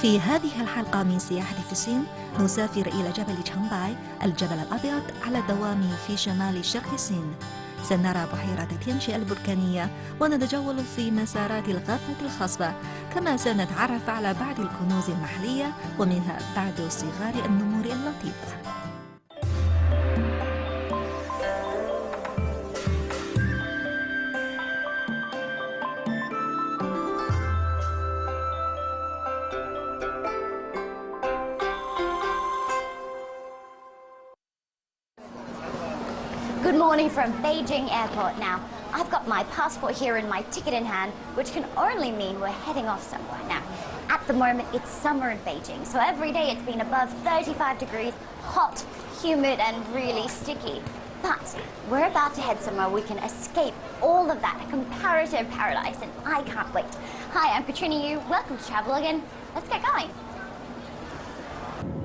في هذه الحلقة من سياحة في الصين نسافر إلى جبل تشانغباي، الجبل الأبيض على الدوام في شمال شرق الصين. سنرى بحيرة تيانشي البركانية ونتجول في مسارات الغابة الخصبة، كما سنتعرف على بعض الكنوز المحلية ومنها بعض صغار النمور اللطيفة. Good morning from Beijing Airport. Now, I've got my passport here and my ticket in hand, which can only mean we're heading off somewhere. Now, at the moment, it's summer in Beijing, so every day it's been above 35 degrees, hot, humid, and really sticky. But we're about to head somewhere we can escape all of that, a comparative paradise, and I can't wait. Hi, I'm Katrina Yu. Welcome to Travel Again. Let's get going.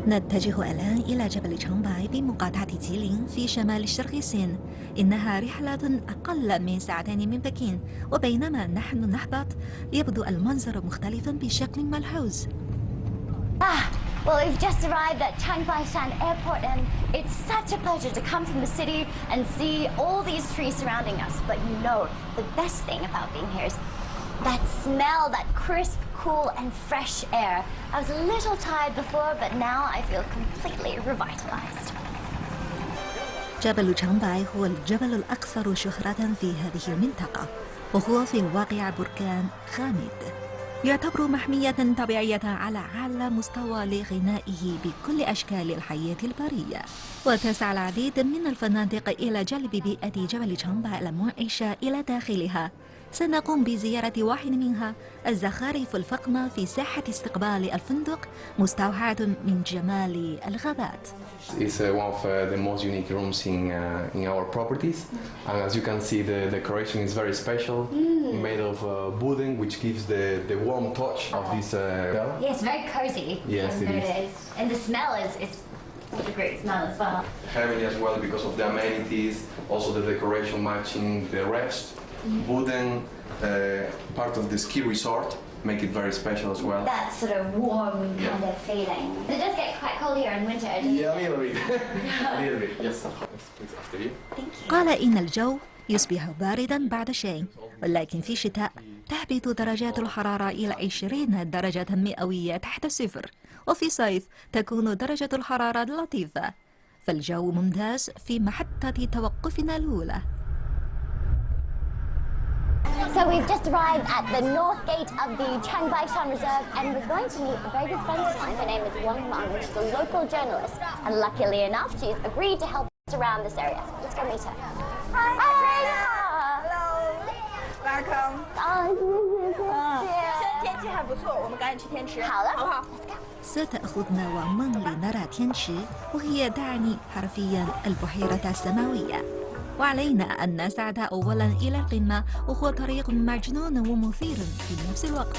نتجه الآن إلى جبل تشانغباي بمقاطعة جيلين في شمال شرق الصين. إنها رحلة أقل من ساعتين من بكين، وبينما نحن نهبط يبدو المنظر مختلفا بشكل ملحوظ. Well, we've just arrived at Tshangbaishan Airport, and it's such a pleasure to come from the city and see all these trees surrounding us. But you know, the best thing about being here is that smell, that crisp, cool and fresh air. I was a little tired before, but now I feel completely revitalized. جبل تشانغباي هو الجبل الأكثر شهرة في هذه المنطقة، وهو في الواقع بركان خامد. يعتبر محمية طبيعية على أعلى مستوى لغنائه بكل أشكال الحياة البرية، وتسعى العديد من الفنادق إلى جلب بيئة جبل تشانغباي المنعشة إلى داخلها. سنقوم بزيارة واحد منها، الزخارف الفخمة في ساحة استقبال الفندق مستوحاة من جمال الغابات. It's one of the most unique rooms in our properties, and as you can see, the decoration is very special, made of wooden, which gives the warm touch of this hotel. Yes, very cozy. Yes, it is. And the smell is a great smell as well. Heavily as well because of the amenities, also the decoration matching the rest. Wooden part of the ski resort make it very special as well. That sort of warm kind of feeling. It does get quite cold here in winter. Yeah, a little bit. A little bit. Yes, please after you. Thank you. قال إن الجو يصبح باردا بعد شيء، ولكن في الشتاء تهبط درجات الحرارة إلى 20 درجة مئوية تحت الصفر، وفي الصيف تكون درجة الحرارة لطيفة، فالجو ممتاز في محطة توقفنا الأولى. So we've just arrived at the north gate of the Tshangbaishan Reserve, and we're going to meet a very good friend of mine. Her name is Meng, she's a local journalist, and luckily enough, she's agreed to help us around this area. Let's go meet her. Hi. Hello. Welcome. 现在天气还不错，我们赶紧去天池。好了，好不好？ ستأخذنا ومن لنرى تيانشي، وهي تعني حرفيا البحيرة السماوية، وعلينا أن نسعد أولا إلى القمة، وهو طريق مجنون ومثير في نفس الوقت.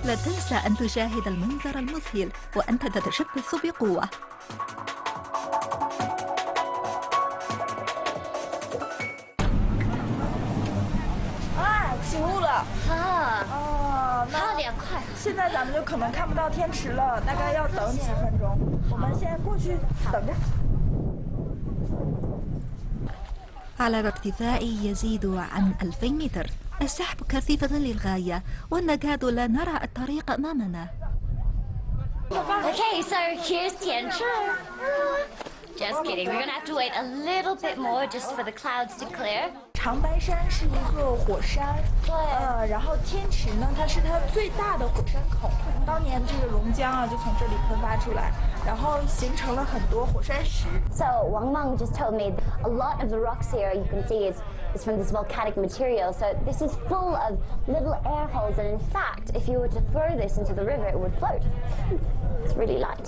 لا تنسى أن تشاهد المنظر المذهل وأنت تتشبث بقوة.现在咱们就可能看不到天池了，大概要等几分钟。我们先过去等着。 على ارتفاع يزيد عن 2000 متر، السحب كثيفة للغاية، ونكاد لا نرى الطريق أمامنا. Okay, so here's Tianchi. Just kidding. We're gonna have to wait a little bit more just for the clouds to clear. 长白山是一座火山，然后天池呢，它是它最大的火山口。当年这个熔浆啊，就从这里喷发出来，然后形成了很多火山石。 So Meng just told me a lot of the rocks here you can see is from this volcanic material. So this is full of little air holes, and in fact, if you were to throw this into the river, it would float. It's really light.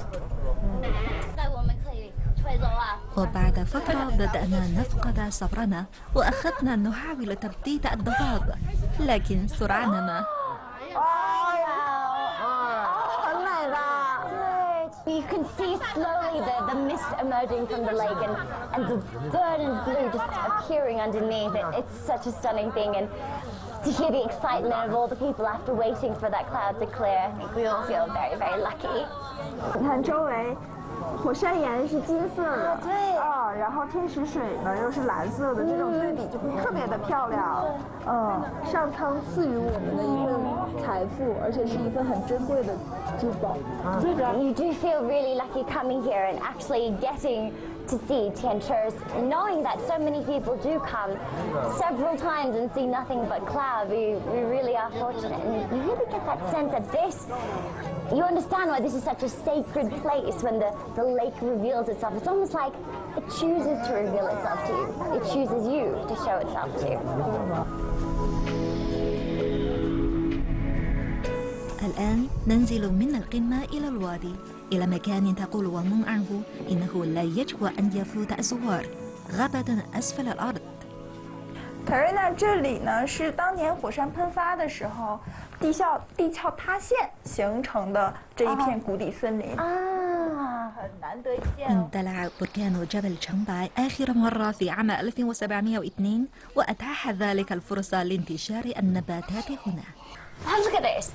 وبعد فترة بدأنا نفقد صبرنا، وأخذنا نحاول تبديد الضباب، لكن سرعان ما You can see slowly the mist emerging from the lake and the dirt and blue just appearing underneath. It's such a stunning thing, and to hear the excitement of all the people after waiting for that cloud to clear, I think we all feel very, very lucky. 你看周围，火山岩是金色的，对啊，然后天池水呢又是蓝色的，这种对比就会特别的漂亮。上苍赐予我们的一份财富，而且是一份很珍贵的珠宝。You do feel really lucky coming here and actually getting to see Tianchers, knowing that so many people do come several times and see nothing but cloud. We really are fortunate, and you really get that sense that this, you understand why this is such a sacred place when the lake reveals itself. It's almost like it chooses to reveal itself to you. It chooses you to show itself to you. الآن ننزل من القمة إلى الوادي، إلى مكان تقول ومن عنه إنه لا يجب أن يفوت الزوار، غابة أسفل الأرض. 凯瑞娜，这里呢是当年火山喷发的时候，地壳塌陷形成的这一片谷底森林。很难得一见。اندلع بركان جبل تشانغباي آخر مرة في عام 1702 وأتاح ذلك الفرصة لانتشار النباتات هنا. Look at this.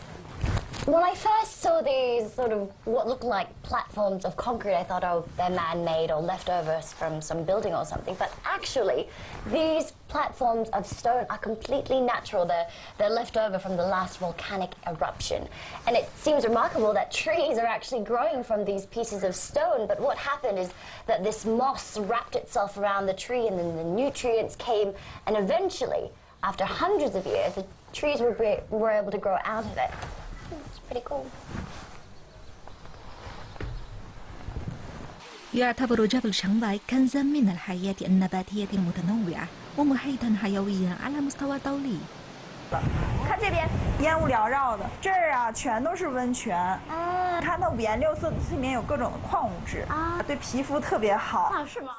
When I first saw these sort of what looked like platforms of concrete, I thought, oh, they're man-made or leftovers from some building or something. But actually, these platforms of stone are completely natural. They're left over from the last volcanic eruption. And it seems remarkable that trees are actually growing from these pieces of stone. But what happened is that this moss wrapped itself around the tree, and then the nutrients came. And eventually, after hundreds of years, the trees were able to grow out of it. It's pretty cool. يعتبر جبل تشانغباي كنزا من الحياة النباتية المتنوعة ومحيطا حيويا على مستوى دولي. 看这边烟雾缭绕的，这儿啊全都是温泉。看它五颜六色的，里面有各种的矿物质，对皮肤特别好。是吗？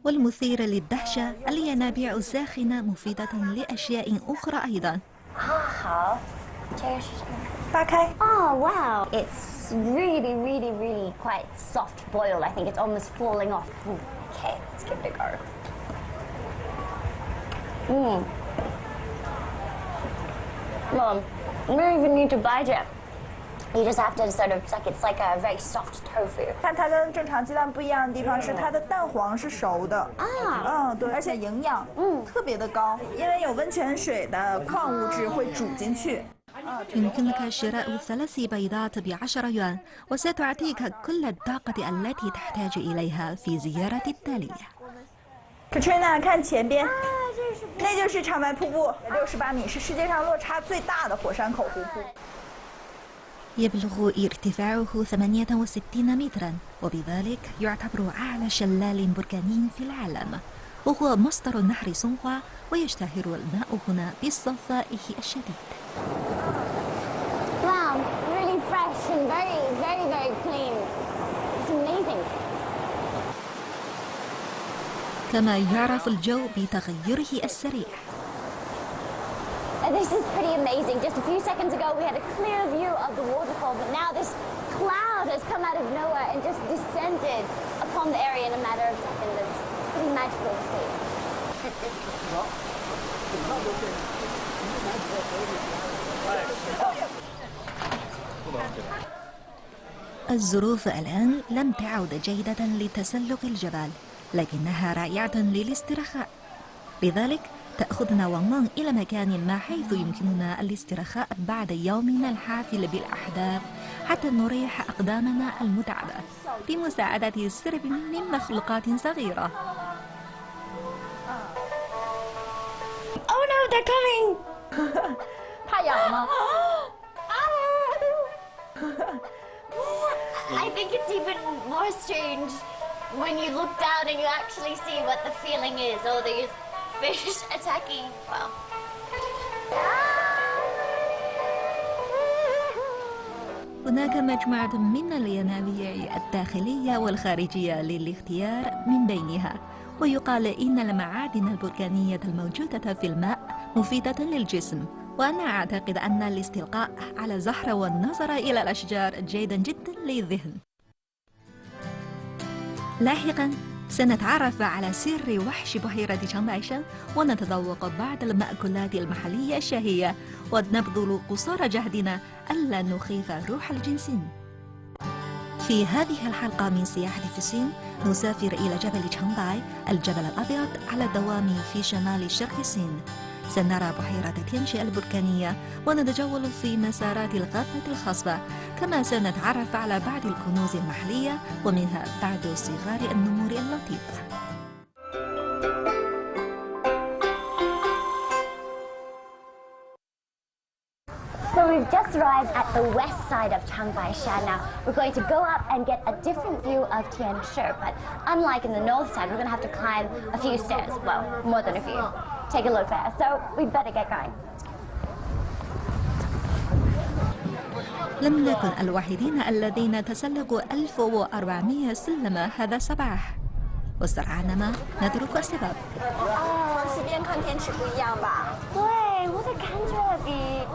والمثير للدهشة الينابيع الساخنة مفيدة لأشياء أخرى أيضا. 好，这个是什么？ 扒开。 Oh wow! It's really, really, really quite soft boiled. I think it's almost falling off. Okay, let's give it a go. Mom, you don't even need to bite it. You just have to sort of suck. It's like a very soft tofu. 看它跟正常鸡蛋不一样的地方是它的蛋黄是熟的。对，而且营养特别的高，因为有温泉水的矿物质会煮进去。 يمكنك شراء 3 بيضات ب10 يوان وستعطيك كل الطاقة التي تحتاج إليها في زيارة التالية. Katrina， 看前边，那就是长白瀑布，68米，是世界上落差最大的火山口湖泊。 يبلغ ارتفاعه 68 مترا وبذلك يعتبر أعلى شلال بركاني في العالم وهو مصدر نهر سونغوا ويشتهر الماء هنا بالصفائه الشديد. Wow, really fresh and very, very, very clean. It's amazing. كما يعرف الجو بتغيره السريع. This is pretty amazing. Just a few seconds ago we had a clear view of the waterfall, but now this cloud has come out of nowhere and just descended upon the area in a matter of seconds. It's pretty magical to see. الظروف الآن لم تعد جيدة لتسلق الجبال، لكنها رائعة للاسترخاء. لذلك تأخذنا ومان إلى مكان ما حيث يمكننا الاسترخاء بعد يومنا الحافل بالأحداث حتى نريح أقدامنا المتعبة بمساعدة سرب من مخلوقات صغيرة. Oh no, they're coming! 怕痒吗？ I think it's even more strange when you look down and you actually see what the feeling is. All these fish attacking. Wow. هناك مجموعة من الينابيع الداخلية والخارجية للاختيار من بينها، ويقال إن المعادن البركانية الموجودة في الماء مفيدة للجسم، وأنا أعتقد أن الاستلقاء على زهرة والنظر إلى الأشجار جيدا جدا للذهن. لاحقا سنتعرف على سر وحش بحيرة تشانغبايشان ونتذوق بعض المأكولات المحلية الشهية ونبذل قصارى جهدنا ألا نخيف روح الجنسين. في هذه الحلقة من سياحة في الصين نسافر إلى جبل تشانغباي الجبل الأبيض على الدوام في شمال شرق الصين. سنرى بحيرة تيانشي البركانية ونتجول في مسارات الغابة الخصبة، كما سنتعرف على بعض الكنوز المحلية ومنها بعض صغار النمور اللطيفة. So we've just arrived at the west side of Tshangbaishan now. We're going to go up and get a different view of Tianshi, but unlike in the north side, we're going to have to climb a few stairs. Well, more than a few. Take a look there. So we better get going. لم نكن الوحيدين الذين تسلقوا 1400 سلما هذا الصباح، وسرعان ما ندرك السبب. 从西边看天池不一样吧？对，我的感觉比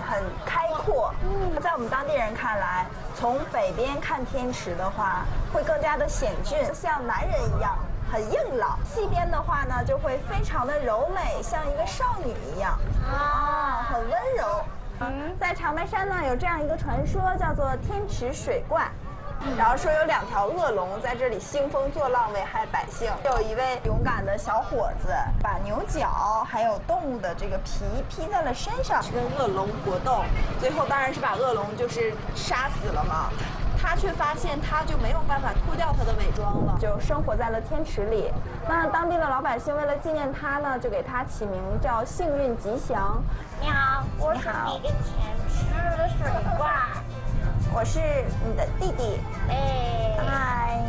很开阔。在我们当地人看来，从北边看天池的话，会更加的险峻，像男人一样很硬朗；西边的话呢，就会非常的柔美，像一个少女一样很温柔。在长白山呢，有这样一个传说，叫做天池水怪。然后说有2条恶龙在这里兴风作浪，危害百姓。有一位勇敢的小伙子把牛角还有动物的这个皮披在了身上，去跟恶龙搏斗，最后当然是把恶龙就是杀死了嘛。他却发现他就没有办法脱掉他的伪装了，就生活在了天池里。那当地的老百姓为了纪念他呢，就给他起名叫幸运吉祥。你好，我是一个天池的水怪。我是你的弟弟。嗨。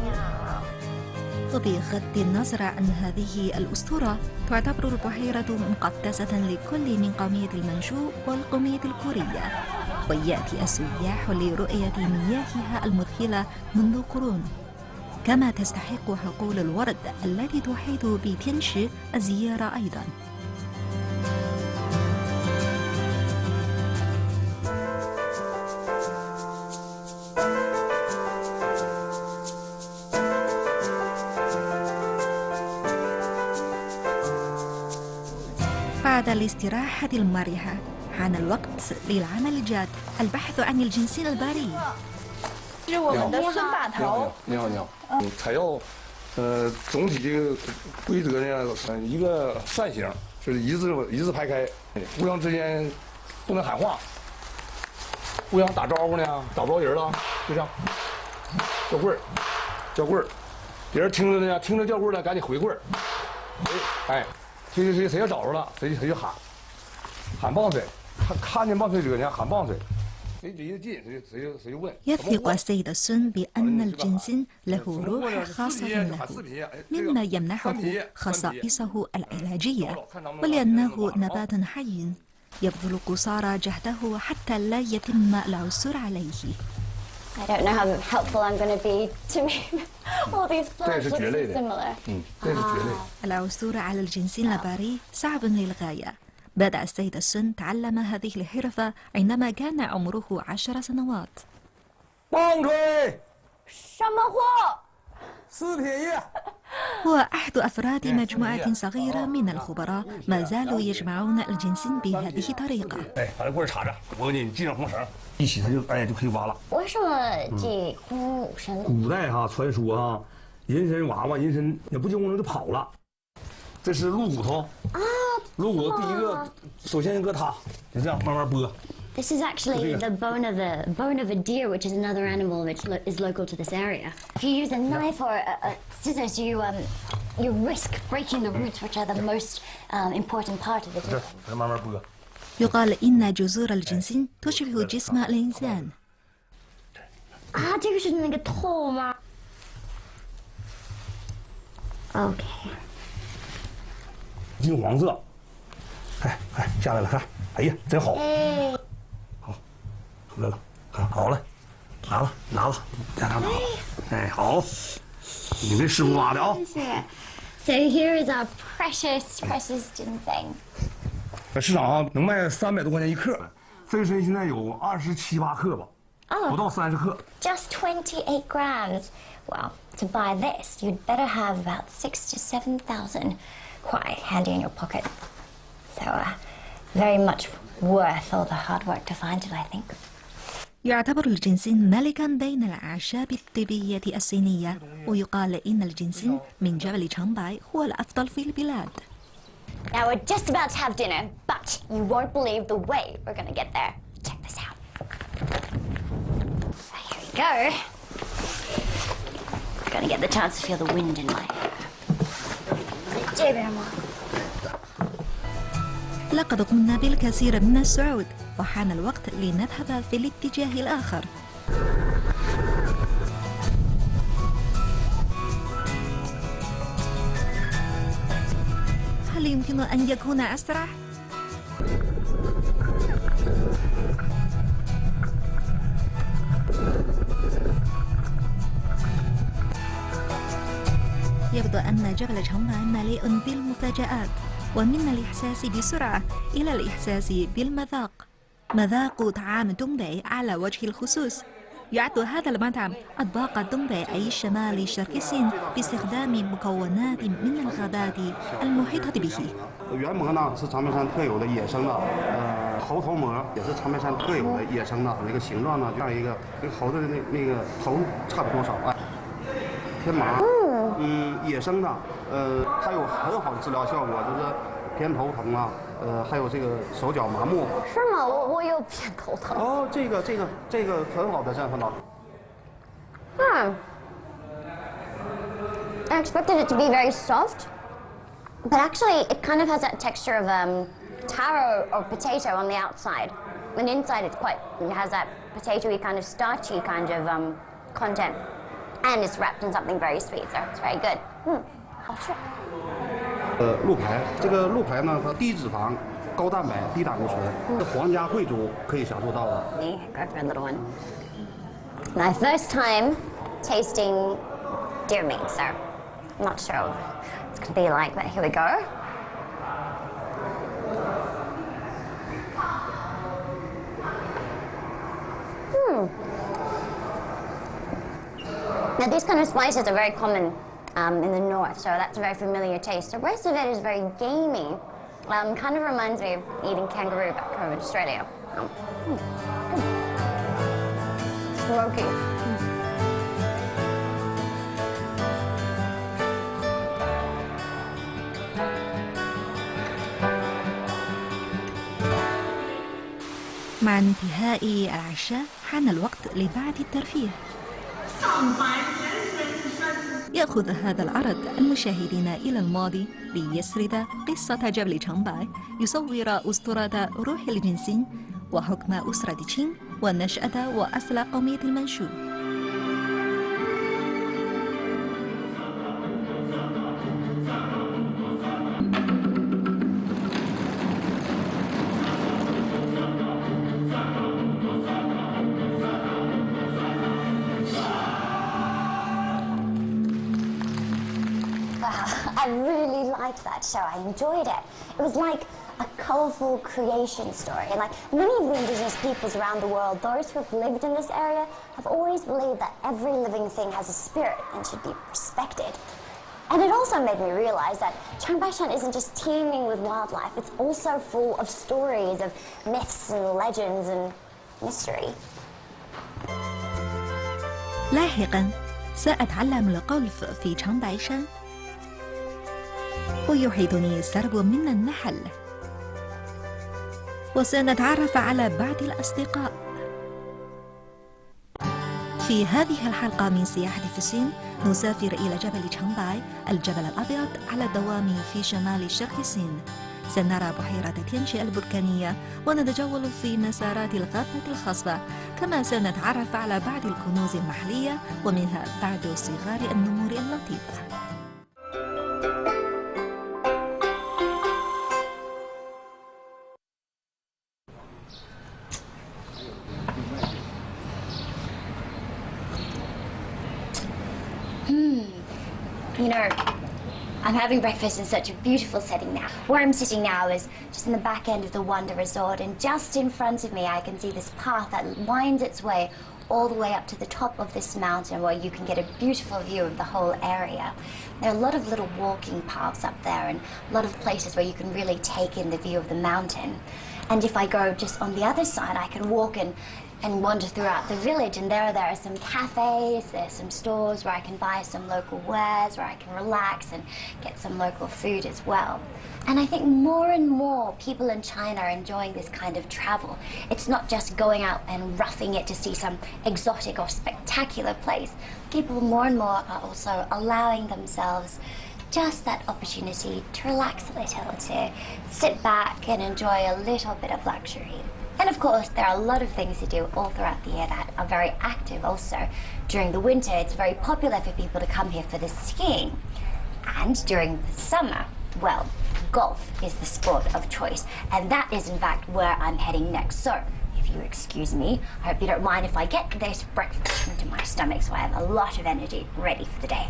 وبغض النظر عن هذه الأسطورة، تعتبر البحيرة مقدسة لكل من قومية المنشو والقومية الكورية، ويأتي السياح لرؤية مياهها المذهلة منذ قرون، كما تستحق حقول الورد التي تحيط بتيانشي الزيارة أيضا. بعد الاستراحة المريحة حان الوقت للعمل الجاد، البحث عن الجنسين البري. 这是我们的孙把头。你好，你好。采药，总体这个规则呢，一个扇形，是一字排开，互相之间不能喊话，互相打招呼呢，找不着人了，就这样，叫棍儿，叫棍儿，别人听着呢，听着叫棍儿了，赶紧回棍儿，哎。谁要找着了，谁就喊棒槌，他看见棒槌者呢喊棒槌，谁离得近谁就问。يثق السيد السن بأن الجنسين له روح خاصة له، مما يمنحه خصائصه العلاجية، ولأنه نبات حي يبذل قصارى جهده حتى لا يتم العثور عليه. I don't know how helpful I'm going to be to me. All these plants look so similar. 这是蕨类。العثور على الجنسين البري صعب للغاية. بدأ السيد السن تعلم هذه الحرفة عندما كان عمره 10 سنوات. 棒槌。什么货4撇叶。هو أحد أفراد مجموعة صغيرة من الخبراء ما زالوا يجمعون الجنسين بهذه الطريقة. 哎，把这棍儿插着，我给你系上红绳，一起它就可以挖了。为什么系红绳？古代传说人参娃娃人参也不经过就跑了。这是鹿骨头啊，鹿骨头第一个，首先割它，就这样慢慢剥。This is actually the bone of a deer, which is another animal which is local to this area. If you use a knife or scissors, you risk breaking the roots, which are the most important part of it. 慢慢剥。 يقال إن جذور الجنسين تشبه جسم الإنسان. 啊，这个是那个头吗 ？OK。金黄色。哎，下来了，看，哎呀，真好。好，出来了，看好了，拿了，拿了，哎，好，你这师傅挖的啊。So here is our precious ginseng. 市场能卖300多块钱1克，这身现在有27、8克吧，不到30克。Just 28 grams. Well, to buy this, you'd better have about 6,000 to 7,000 kuai handy in your pocket. So, very much worth all the hard work to find it, I think. يعتبر الجنسين ملكا بين الأعشاب الطبية الصينية، ويقال إن الجنسين من جبل تشانغباي هو الأفضل في البلاد. Now we're just about to have dinner, but you won't believe the way we're gonna get there. Check this out. Here we go. Gonna get the chance to feel the wind in my hair. لقد قمنا بالكثير من الصعود، وحان الوقت لنذهب في الاتجاه الآخر. هل يمكن أن يكون أسرع؟ يبدو أن جبل تشانغباي مليء بالمفاجآت، ومن الإحساس بسرعة إلى الإحساس بالمذاق. مذاق طعام دونباي على وجه الخصوص. يعد هذا المطعم أطباق دونباي أي شمال شرق الصين باستخدام مكونات من الغابات المحيطة به. 原膜呢是长白山特有的野生的，猴头膜也是长白山特有的野生的，那个形状呢就像一个跟猴子的那个头差不多少啊。天麻，野生的，它有很好的治疗效果，就是偏头疼啊，还有这个手脚麻木。是吗？我有偏头疼。哦，这个很好的，这样很好。I expected it to be very soft, but actually it kind of has that texture of taro or potato on the outside. And inside it has that potatoey kind of starchy kind of content. And it's wrapped in something very sweet, so it's very good. 好吃。鹿排，这个鹿排呢，它低脂肪、高蛋白、低胆固醇，是皇家贵族可以享受到的。Me, go for a little one. My first time tasting deer meat, so I'm not sure what it's gonna be like, but here we go. Now these kind of spices are very common in the north, so that's a very familiar taste. The rest of it is very gamey. Kind of reminds me of eating kangaroo back home in Australia. Smoky. مع انتهاء العشاء حان الوقت لبعض الترفيه. يأخذ هذا العرض المشاهدين إلى الماضي ليسرد قصة جبل تشانغباي، يصور أسطورة روح الجنسين وحكم أسرة تشين والنشأة وأصل قومية المنشو. I really liked that show. I enjoyed it. It was like a colourful creation story. And like many of the indigenous peoples around the world, those who have lived in this area have always believed that every living thing has a spirit and should be respected. And it also made me realise that Tshangbaishan isn't just teeming with wildlife, it's also full of stories of myths and legends and mystery. لاحقا سأتعلم الغولف في تشانغبايشان، ويحيطني سرب من النحل، وسنتعرف على بعض الأصدقاء. في هذه الحلقة من سياحة في الصين نسافر إلى جبل تشانغباي، الجبل الأبيض على الدوام في شمال شرق الصين. سنرى بحيرة تيانشي البركانية ونتجول في مسارات الغابة الخصبة، كما سنتعرف على بعض الكنوز المحلية ومنها بعض صغار النمور اللطيفة. You know, I'm having breakfast in such a beautiful setting now. Where I'm sitting now is just in the back end of the Wonder Resort, and just in front of me I can see this path that winds its way all the way up to the top of this mountain where you can get a beautiful view of the whole area. There are a lot of little walking paths up there and a lot of places where you can really take in the view of the mountain. And if I go just on the other side, I can walk and wander throughout the village, and there are some cafes, there's some stores where I can buy some local wares, where I can relax and get some local food as well. And I think more and more people in China are enjoying this kind of travel. It's not just going out and roughing it to see some exotic or spectacular place. People more and more are also allowing themselves just that opportunity to relax a little, to sit back and enjoy a little bit of luxury. And of course, there are a lot of things to do all throughout the year that are very active also. During the winter, it's very popular for people to come here for the skiing. And during the summer, well, golf is the sport of choice. And that is in fact where I'm heading next. So, if you excuse me, I hope you don't mind if I get this breakfast into my stomach so I have a lot of energy ready for the day.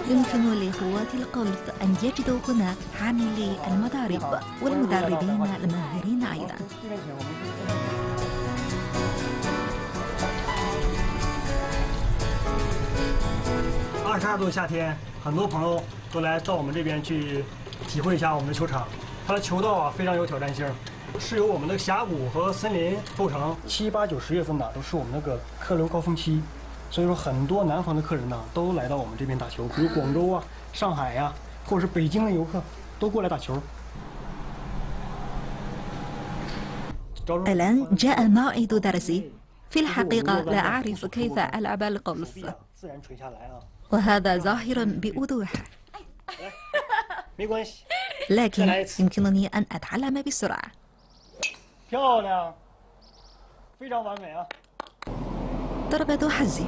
يمكن لهواة القلف أن يجدوا هنا عاملي المضارب والمدربين الماهرين أيضا. 22度夏天，很多朋友都来到我们这边去体会一下我们的球场。它的球道啊非常有挑战性，是由我们的峡谷和森林构成。7、8、9、10月份呢都是我们那个客流高峰期，所以说很多南方的客人呢都来到我们这边打球，比如广州啊、上海呀、或者是北京的游客都过来打球。 الآن جاء موعد درسي. في الحقيقة لا أعرف كيف ألعب القلف، وهذا ظاهر بوضوح. لكن يمكنني أن أتعلم بسرعة. ضربة حظي،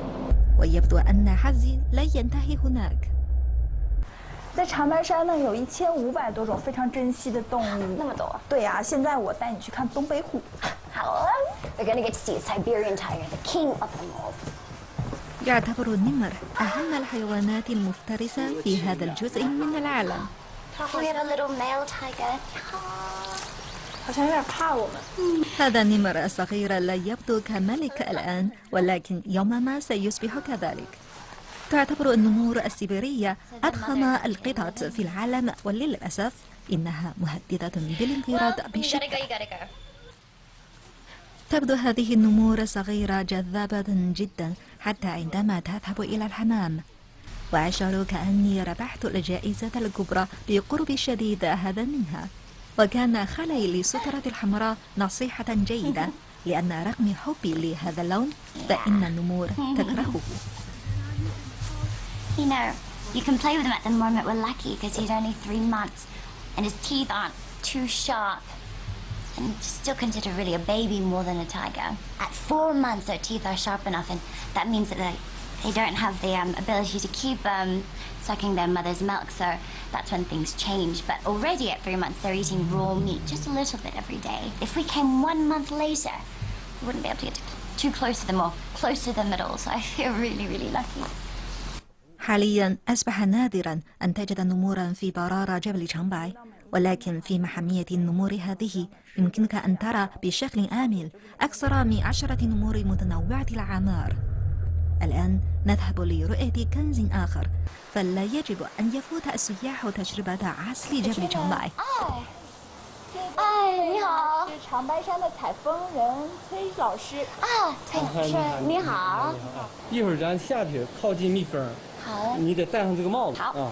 ويبدو أن حظي لن ينتهي هناك. 在长白山呢，有1500多种非常珍稀的动物。那么多？对呀，现在我带你去看东北虎。好 We're gonna get to see Siberian tiger, the king of them all. يعتبر النمر أهم الحيوانات المفترسة في هذا الجزء من العالم. We have a little male tiger. 好像有点怕我们。هذا النمر الصغير لا يبدو كملك الآن، ولكن يوما ما سيصبح كذلك. تعتبر النمور السيبيرية أضخم القطط في العالم، وللأسف إنها مهددة بالانقراض بشدة. تبدو هذه النمور الصغيرة جذابة جدا حتى عندما تذهب إلى الحمام، وأشعر كأني ربحت الجائزة الكبرى بقرب شديد هذا منها. وكان خلعي للسترة الحمراء نصيحة جيدة، لأن رغم حبي لهذا اللون فإن النمور تكرهه. You know, you can play with him at the moment. We're lucky because he's only 3 months and his teeth aren't too sharp. And still considered really a baby more than a tiger. At 4 months, their teeth are sharp enough, and that means that they don't have the ability to keep sucking their mother's milk, so that's when things change. But already at 3 months, they're eating raw meat, just a little bit every day. If we came 1 month later, we wouldn't be able to get too close to them or close to them at all, so I feel really, really lucky. حاليا أصبح نادرا أن تجد نمورا في برارة جبل تشانغباي، ولكن في محمية النمور هذه يمكنك أن ترى بشكل آمن أكثر من 10 نمور متنوعة الأعمار. الآن نذهب لرؤية كنز آخر، فلا يجب أن يفوت السياح تجربة عزل جبل تشانغباي. 你好，是长白山的采风人崔老师。崔师，你好。一会儿咱下去靠近蜜蜂，好，你得戴上这个帽子。好啊，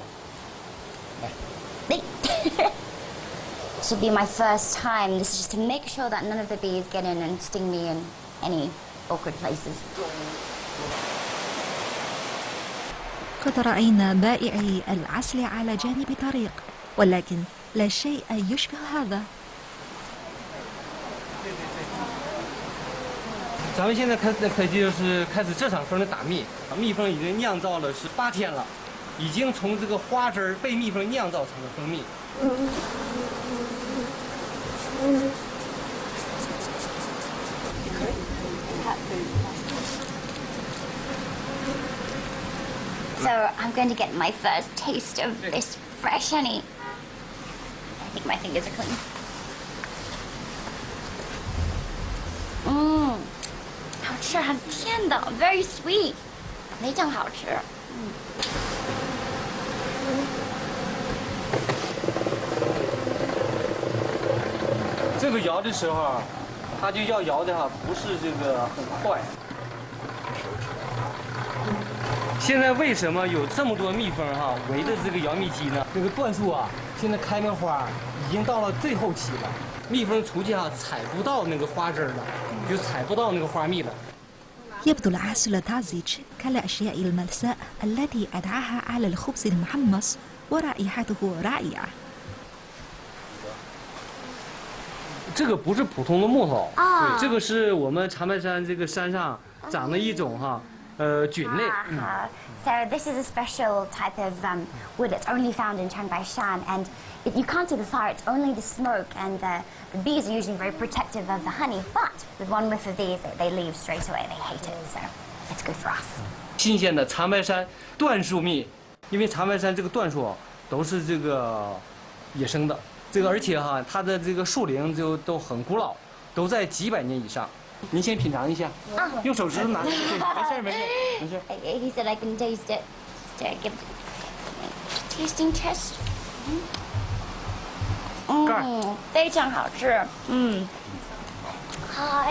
来。This will be my first time. This is just to make sure that none of the bees get in and sting me in any awkward places. قد رأينا بائعي العسل على جانب طريق، ولكن لا شيء يشبه هذا. 咱们现在可就是开始这场蜂的打蜜，蜜蜂已经酿造了是8天了，已经从这个花汁被蜜蜂酿造成了蜂蜜。So I'm going to get my first taste of this fresh honey. I think my fingers are clean. 好吃，很甜的 ，very sweet， 非常好吃。这个摇的时候，它就要摇的哈，不是这个很快。现在为什么有这么多蜜蜂哈围着这个摇蜜机呢？这个椴树啊，现在开那花已经到了最后期了，蜜蜂出去啊采不到那个花枝了，就采不到那个花蜜了。 يبدو العسل الطازج كالأشياء الملساء التي أدعاها على الخبز المحمص ورائحته رائعة. 这个不是普通的木头啊，这个是我们长白山这个山上长的一种菌类。So this is a special type of wood. It's only found in Tshangbaishan, and you can't see the fire. It's only the smoke, and the bees are usually very protective of the honey. But with one whiff of these, they leave straight away. They hate it, so it's good for us. 新鲜的长白山椴树蜜，因为长白山这个椴树都是这个野生的，这个而且哈它的这个树龄就都很古老，都在几百年以上。 您先品尝一下，用手指头拿，没事没事没事。He said I can taste it. So I give tasting test. 非常好吃。好。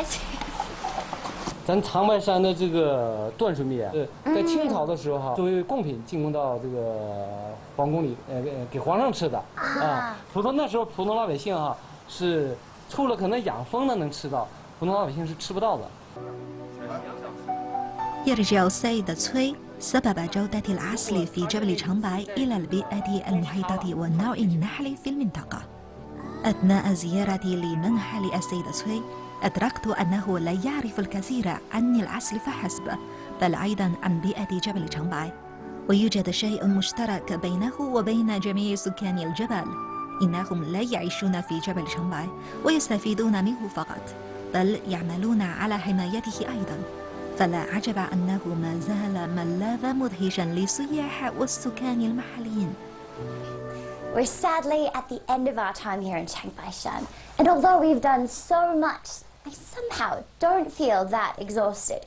咱长白山的这个椴树蜜啊，在清朝的时候哈，作为贡品进贡到这个皇宫里，给皇上吃的啊。那时候普通老百姓哈是除了可能养蜂的能吃到。 普通老百姓是吃不到的。 يرجع السيد تسوي سبب جودة العسل في جبل تشانغباي إلى البيئة المحيطة والنوع النحلي في المنطقة. أثناء زيارتي لمنحل السيد تسوي أدركت أنه لا يعرف الكثير عن العسل فحسب، بل أيضا عن بيئة جبل تشانغباي. ويوجد شيء مشترك بينه وبين جميع سكان الجبل، إنهم لا يعيشون في جبل تشانغباي ويستفيدون منه فقط، بل يعملون على حمايته أيضا. فلا عجب أنه ما زال ملاذا مدهشا للسياح والسكان المحليين. We're sadly at the end of our time here in Tshangbaishan, and although we've done so much, I somehow don't feel that exhausted.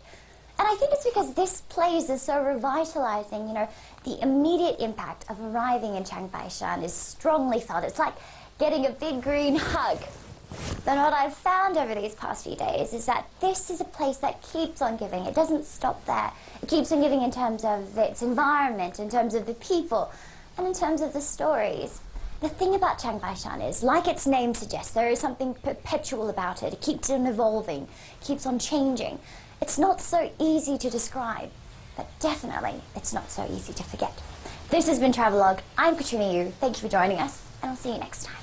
And I think it's because this place is so revitalizing, you know, the immediate impact of arriving in Tshangbaishan is strongly felt. It's like getting a big green hug. Then what I've found over these past few days is that this is a place that keeps on giving. It doesn't stop there. It keeps on giving in terms of its environment, in terms of the people, and in terms of the stories. The thing about Tshangbaishan is, like its name suggests, there is something perpetual about it. It keeps on evolving, keeps on changing. It's not so easy to describe, but definitely it's not so easy to forget. This has been Travelogue. I'm Katrina Yu. Thank you for joining us, and I'll see you next time.